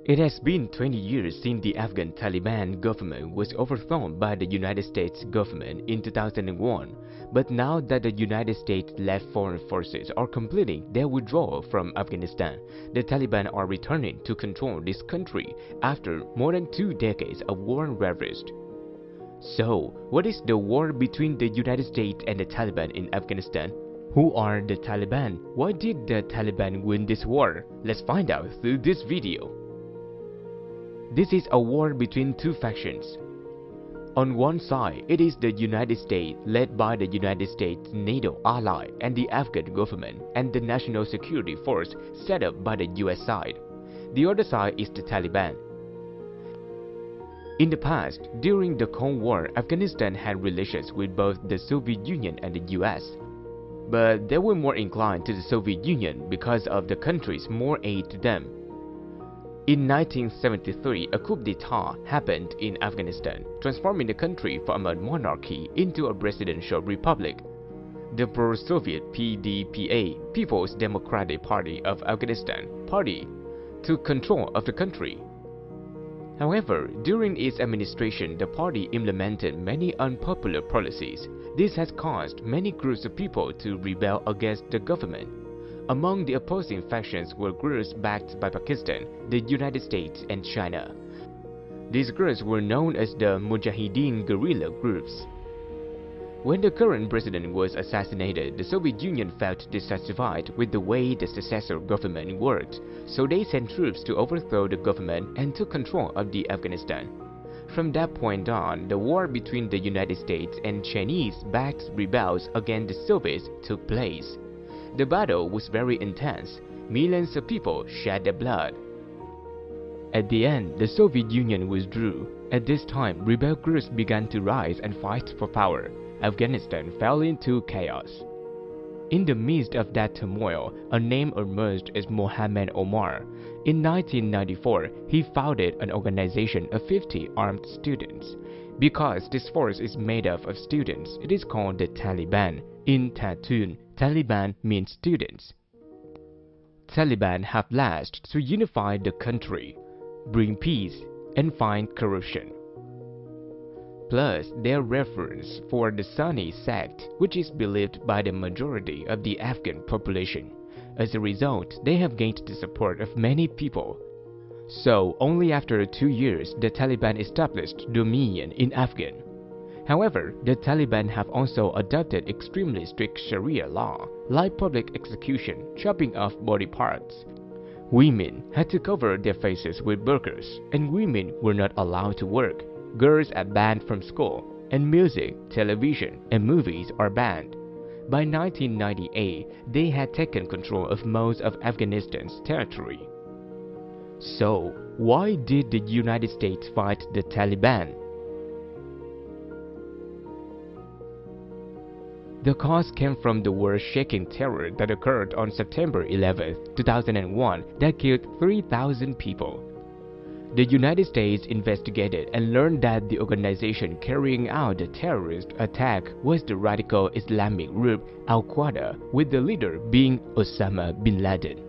It has been 20 years since the Afghan Taliban government was overthrown by the United States government in 2001, but now that the United States-led foreign forces are completing their withdrawal from Afghanistan, the Taliban are returning to control this country after more than 2 decades of war ravaged. So, what is the war between the United States and the Taliban in Afghanistan? Who are the Taliban? Why did the Taliban win this war? Let's find out through this video. This is a war between two factions. On one side, it is the United States, led by the United States NATO ally and the Afghan government and the National Security Force set up by the US side. The other side is the Taliban. In the past, during the Cold War, Afghanistan had relations with both the Soviet Union and the US. But they were more inclined to the Soviet Union because of the country's more aid to them. In 1973, a coup d'etat happened in Afghanistan, transforming the country from a monarchy into a presidential republic. The pro-Soviet PDPA, People's Democratic Party of Afghanistan party, took control of the country. However, during its administration, the party implemented many unpopular policies. This has caused many groups of people to rebel against the government. Among the opposing factions were groups backed by Pakistan, the United States, and China. These groups were known as the Mujahideen guerrilla groups. When the current president was assassinated, the Soviet Union felt dissatisfied with the way the successor government worked, so they sent troops to overthrow the government and took control of the Afghanistan. From that point on, the war between the United States and Chinese-backed rebels against the Soviets took place. The battle was very intense. Millions of people shed their blood. At the end, the Soviet Union withdrew. At this time, rebel groups began to rise and fight for power. Afghanistan fell into chaos. In the midst of that turmoil, a name emerged as Mohammed Omar. In 1994, he founded an organization of 50 armed students. Because this force is made up of students, it is called the Taliban. In Tatooine, Taliban means students. Taliban have pledged to unify the country, bring peace, and fight corruption. Plus, their reference for the Sunni sect, which is believed by the majority of the Afghan population. As a result, they have gained the support of many people. So, only after 2 years, the Taliban established dominion in Afghan. However, the Taliban have also adopted extremely strict Sharia law, like public execution, chopping off body parts. Women had to cover their faces with burqas, and women were not allowed to work. Girls are banned from school, and music, television, and movies are banned. By 1998, they had taken control of most of Afghanistan's territory. So, why did the United States fight the Taliban? The cause came from the world-shaking terror that occurred on September 11, 2001 that killed 3,000 people. The United States investigated and learned that the organization carrying out the terrorist attack was the radical Islamic group Al-Qaeda, with the leader being Osama bin Laden.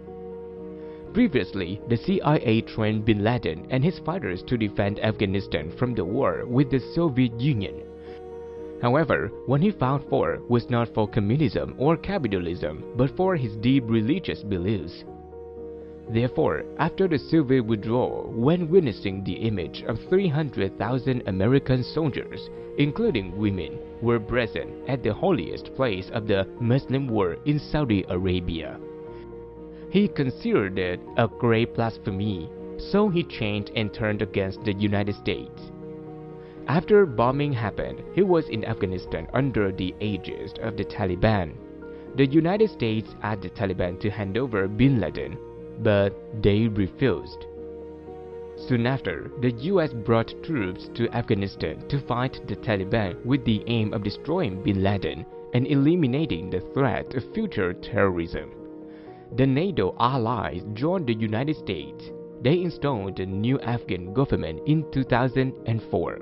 Previously, the CIA trained bin Laden and his fighters to defend Afghanistan from the war with the Soviet Union. However, what he fought for was not for communism or capitalism, but for his deep religious beliefs. Therefore, after the Soviet withdrawal, when witnessing the image of 300,000 American soldiers, including women, were present at the holiest place of the Muslim world in Saudi Arabia, he considered it a great blasphemy, so he changed and turned against the United States. After bombing happened, he was in Afghanistan under the aegis of the Taliban. The United States asked the Taliban to hand over bin Laden, but they refused. Soon after, the US brought troops to Afghanistan to fight the Taliban with the aim of destroying bin Laden and eliminating the threat of future terrorism. The NATO allies joined the United States. They installed the new Afghan government in 2004.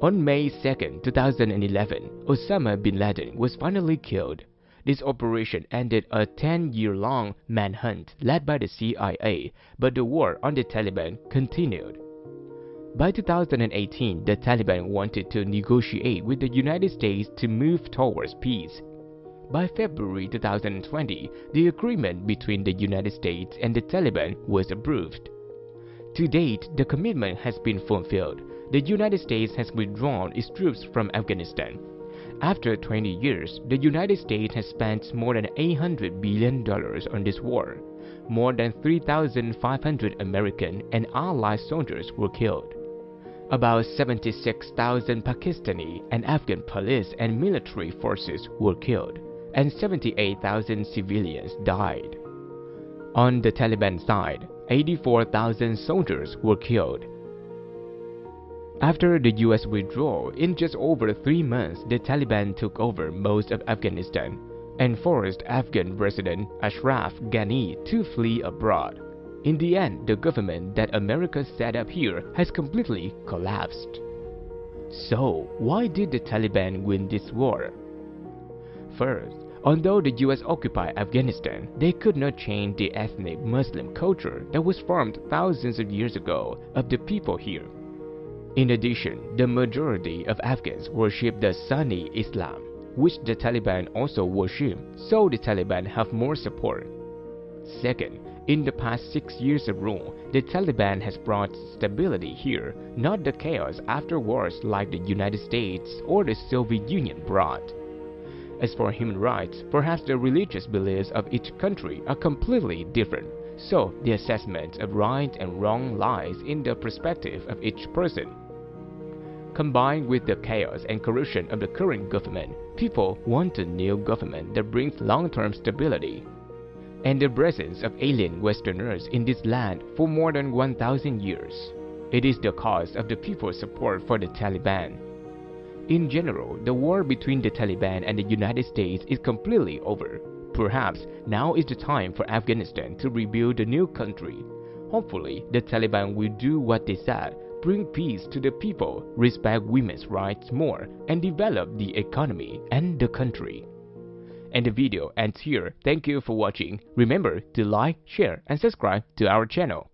On May 2, 2011, Osama bin Laden was finally killed. This operation ended a 10-year-long manhunt led by the CIA, but the war on the Taliban continued. By 2018, the Taliban wanted to negotiate with the United States to move towards peace. By February 2020, the agreement between the United States and the Taliban was approved. To date, the commitment has been fulfilled. The United States has withdrawn its troops from Afghanistan. After 20 years, the United States has spent more than $800 billion on this war. More than 3,500 American and Allied soldiers were killed. About 76,000 Pakistani and Afghan police and military forces were killed, and 78,000 civilians died. On the Taliban side, 84,000 soldiers were killed. After the U.S. withdrawal, in just over 3 months, the Taliban took over most of Afghanistan and forced Afghan President Ashraf Ghani to flee abroad. In the end, the government that America set up here has completely collapsed. So, why did the Taliban win this war? First, although the US occupied Afghanistan, they could not change the ethnic Muslim culture that was formed thousands of years ago of the people here. In addition, the majority of Afghans worship the Sunni Islam, which the Taliban also worship, so the Taliban have more support. Second, in the past 6 years of rule, the Taliban has brought stability here, not the chaos after wars like the United States or the Soviet Union brought. As for human rights, perhaps the religious beliefs of each country are completely different, so the assessment of right and wrong lies in the perspective of each person. Combined with the chaos and corruption of the current government, people want a new government that brings long-term stability. And the presence of alien Westerners in this land for more than 1,000 years. It is the cause of the people's support for the Taliban. In general, the war between the Taliban and the United States is completely over. Perhaps now is the time for Afghanistan to rebuild a new country. Hopefully, the Taliban will do what they said, bring peace to the people, respect women's rights more, and develop the economy and the country. And the video ends here. Thank you for watching. Remember to like, share, and subscribe to our channel.